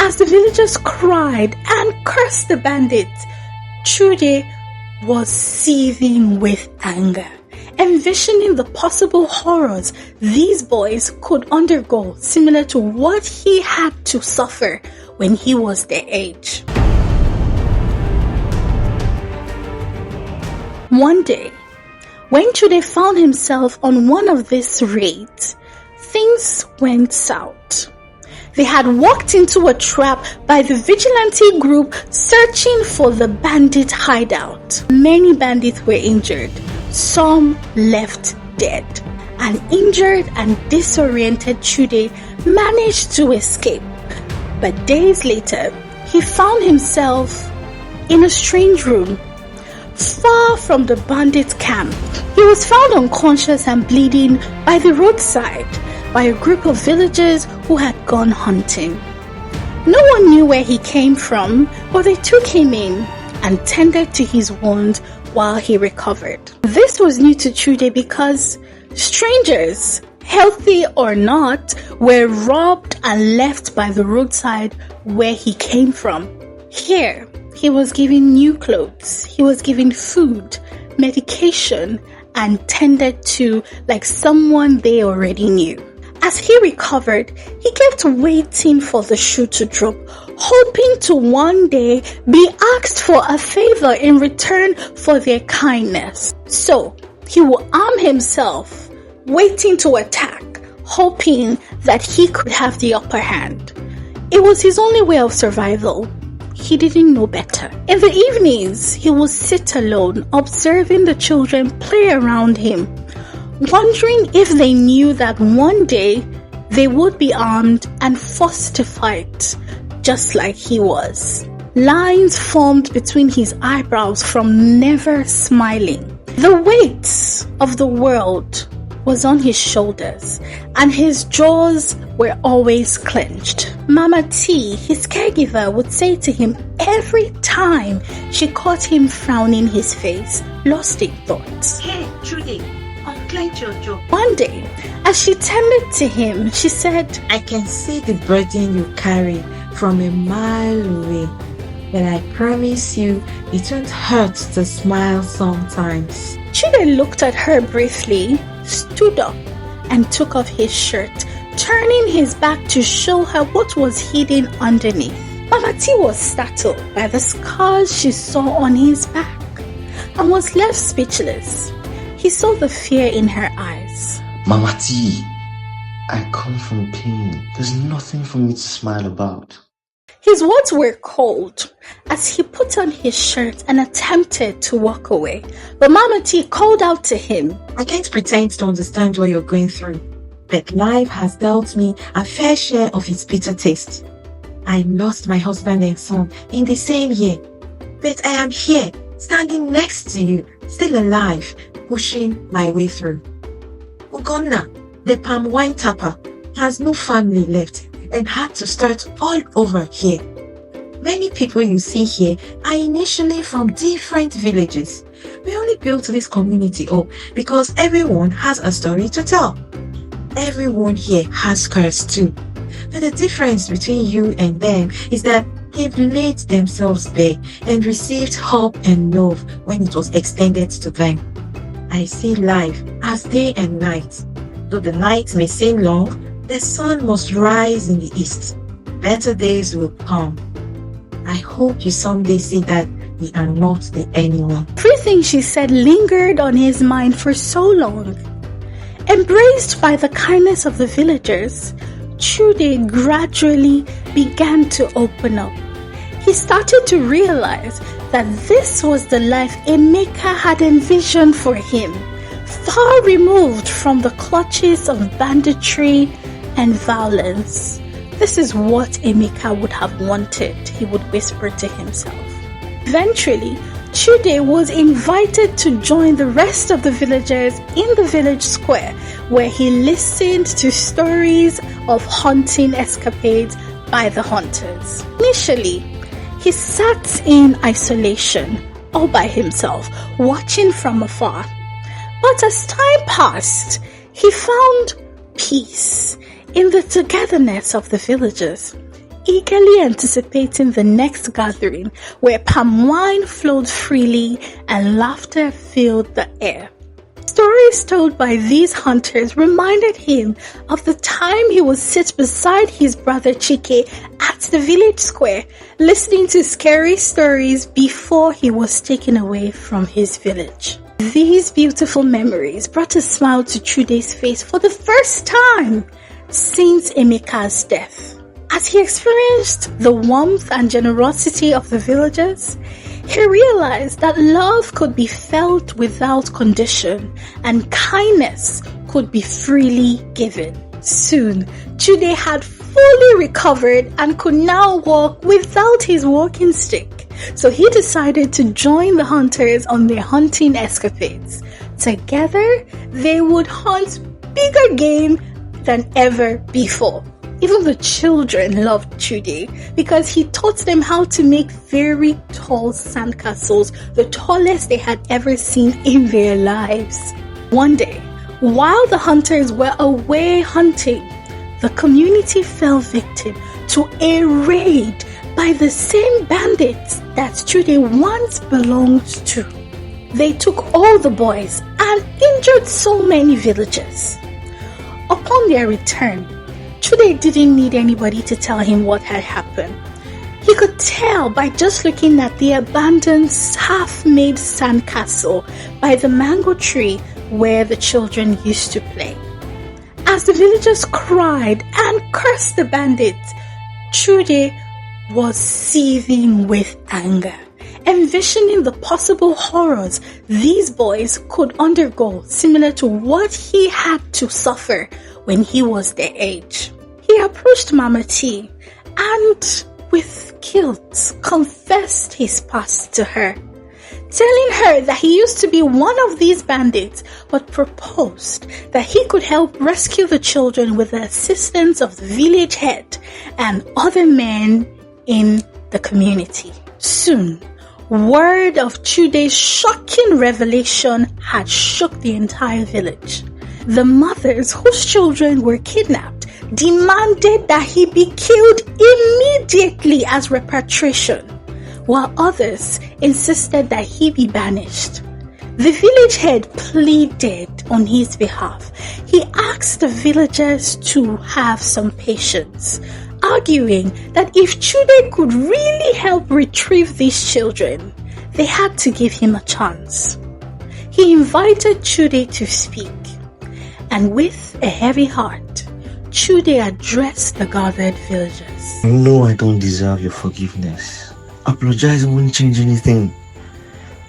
As the villagers cried and cursed the bandits, Chude was seething with anger, envisioning the possible horrors these boys could undergo, similar to what he had to suffer when he was their age. One day, when Chude found himself on one of these raids, things went south. They had walked into a trap by the vigilante group searching for the bandit hideout. Many bandits were injured. Some left dead. An injured and disoriented Chude managed to escape. But days later, he found himself in a strange room, far from the bandit camp. He was found unconscious and bleeding by the roadside by a group of villagers who had gone hunting. No one knew where he came from, but they took him in and tended to his wounds while he recovered. This was new to Chude because strangers, healthy or not, were robbed and left by the roadside where he came from. Here, he was given new clothes, he was given food, medication, and tended to like someone they already knew. As he recovered, he kept waiting for the shoe to drop, hoping to one day be asked for a favor in return for their kindness. So, he would arm himself, waiting to attack, hoping that he could have the upper hand. It was his only way of survival. He didn't know better. In the evenings, he would sit alone, observing the children play around him, wondering if they knew that one day they would be armed and forced to fight, just like he was. Lines formed between his eyebrows from never smiling. The weight of the world was on his shoulders, and his jaws were always clenched. Mama T, his caregiver, would say to him every time she caught him frowning his face, lost in thought. Hey, Chude, unclench your jaw. One day, as she tended to him, she said, I can see the burden you carry from a mile away, but I promise you it won't hurt to smile sometimes. Chude looked at her briefly, stood up, and took off his shirt, turning his back to show her what was hidden underneath. Mama T was startled by the scars she saw on his back and was left speechless. He saw the fear in her eyes. Mama T, I come from pain. There's nothing for me to smile about. His words were cold as he put on his shirt and attempted to walk away. But Mama T called out to him, I can't pretend to understand what you're going through, but life has dealt me a fair share of its bitter taste. I lost my husband and son in the same year, but I am here, standing next to you, still alive, pushing my way through. Ugonna, the palm wine tapper, has no family left and had to start all over here. Many people you see here are initially from different villages. We only built this community up because everyone has a story to tell. Everyone here has scars too. But the difference between you and them is that they've laid themselves bare and received help and love when it was extended to them. I see life as day and night. Though the night may seem long, the sun must rise in the east. Better days will come. I hope you someday see that we are not the anyone. Everything she said lingered on his mind for so long. Embraced by the kindness of the villagers, Chude gradually began to open up. He started to realize that this was the life Emeka had envisioned for him, far removed from the clutches of banditry and violence. This is what Emeka would have wanted, he would whisper to himself. Eventually, Chude was invited to join the rest of the villagers in the village square, where he listened to stories of hunting escapades by the hunters. Initially, he sat in isolation, all by himself, watching from afar. But as time passed, he found peace in the togetherness of the villagers. eagerly anticipating the next gathering where palm wine flowed freely and laughter filled the air. Stories told by these hunters reminded him of the time he would sit beside his brother Chike at the village square, listening to scary stories before he was taken away from his village. These beautiful memories brought a smile to Chude's face for the first time since Emeka's death. As he experienced the warmth and generosity of the villagers, he realized that love could be felt without condition and kindness could be freely given. Soon, Chude had fully recovered and could now walk without his walking stick. So he decided to join the hunters on their hunting escapades. Together, they would hunt bigger game than ever before. Even the children loved Chude because he taught them how to make very tall sandcastles, the tallest they had ever seen in their lives. One day, while the hunters were away hunting, the community fell victim to a raid by the same bandits that Chude once belonged to. They took all the boys and injured so many villagers. Upon their return, Chude didn't need anybody to tell him what had happened. He could tell by just looking at the abandoned half-made sandcastle by the mango tree where the children used to play. As the villagers cried and cursed the bandits, Chude was seething with anger, envisioning the possible horrors these boys could undergo, similar to what he had to suffer when he was their age. He approached Mama T and, with guilt, confessed his past to her, telling her that he used to be one of these bandits, but proposed that he could help rescue the children with the assistance of the village head and other men in the community. Soon, word of Chude's shocking revelation had shook the entire village. The mothers whose children were kidnapped demanded that he be killed immediately as repatriation, while others insisted that he be banished. The village head pleaded on his behalf. He asked the villagers to have some patience, arguing that if Chude could really help retrieve these children, they had to give him a chance. He invited Chude to speak, and with a heavy heart, Chude addressed the gathered villagers. No, I don't deserve your forgiveness. Apologizing won't change anything.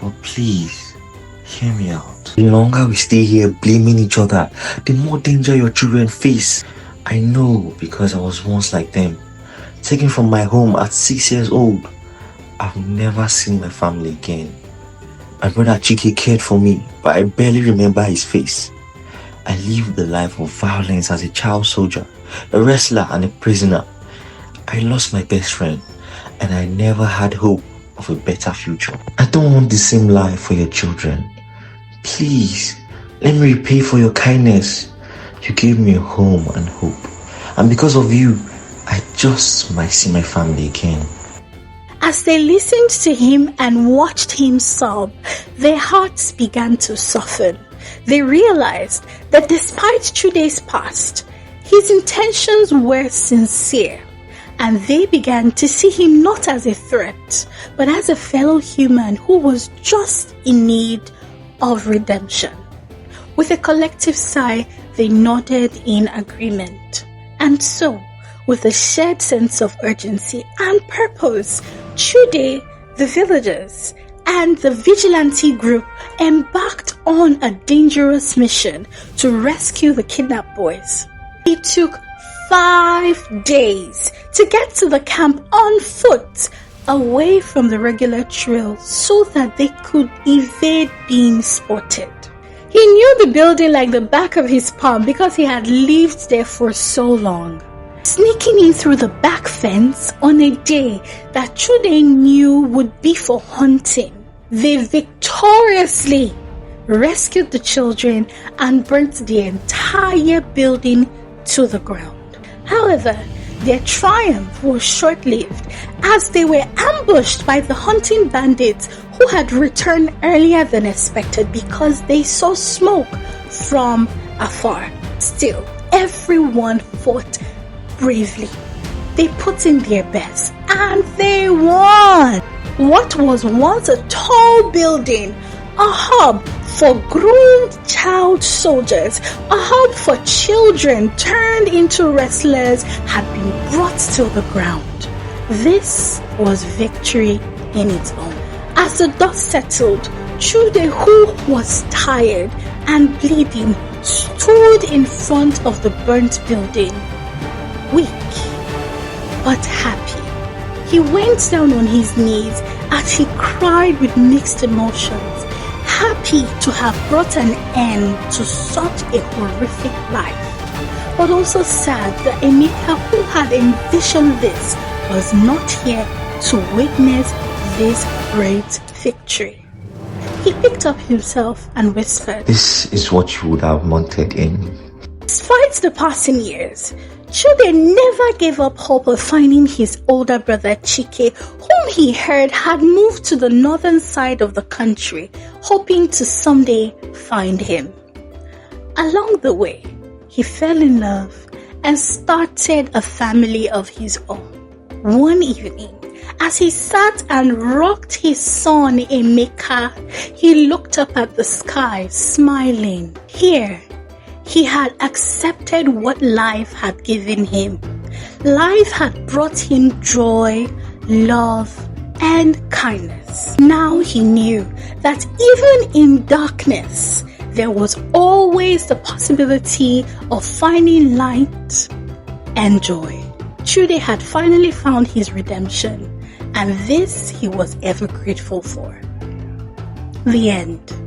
But please, hear me out. The longer we stay here blaming each other, the more danger your children face. I know because I was once like them. Taken from my home at 6 years old. I've never seen my family again. My brother Chike cared for me, but I barely remember his face. I lived the life of violence as a child soldier, a wrestler and a prisoner. I lost my best friend, and I never had hope of a better future. I don't want the same life for your children. Please, let me repay for your kindness. You gave me a home and hope, and because of you, I just might see my family again. As they listened to him and watched him sob, their hearts began to soften. They realized that despite Chude's past, his intentions were sincere, and they began to see him not as a threat, but as a fellow human who was just in need of redemption. With a collective sigh, they nodded in agreement. And so, with a shared sense of urgency and purpose, Chude, the villagers, and the vigilante group embarked on a dangerous mission to rescue the kidnapped boys. It took 5 days to get to the camp on foot, away from the regular trail, so that they could evade being spotted. He knew the building like the back of his palm because he had lived there for so long. Sneaking in through the back fence on a day that Chude knew would be for hunting, they victoriously rescued the children and burnt the entire building to the ground. However, their triumph was short-lived as they were ambushed by the hunting bandits who had returned earlier than expected because they saw smoke from afar. Still, everyone fought bravely. They put in their best and they won. What was once a tall building, a hub for groomed child soldiers, a hub for children turned into wrestlers, had been brought to the ground. This was victory in its own. As the dust settled, Chude, who was tired and bleeding, stood in front of the burnt building, weak but happy. He went down on his knees as he cried with mixed emotions, happy to have brought an end to such a horrific life, but also sad that Emeka, who had envisioned this, was not here to witness this great victory. He picked up himself and whispered, This is what you would have wanted in. Despite the passing years, Chude never gave up hope of finding his older brother Chike, whom he heard had moved to the northern side of the country, hoping to someday find him. Along the way, he fell in love and started a family of his own. One evening, as he sat and rocked his son Emeka, he looked up at the sky, smiling. Here, he had accepted what life had given him. Life had brought him joy, love, and kindness. Now he knew that even in darkness, there was always the possibility of finding light and joy. Chude had finally found his redemption, and this he was ever grateful for. The end.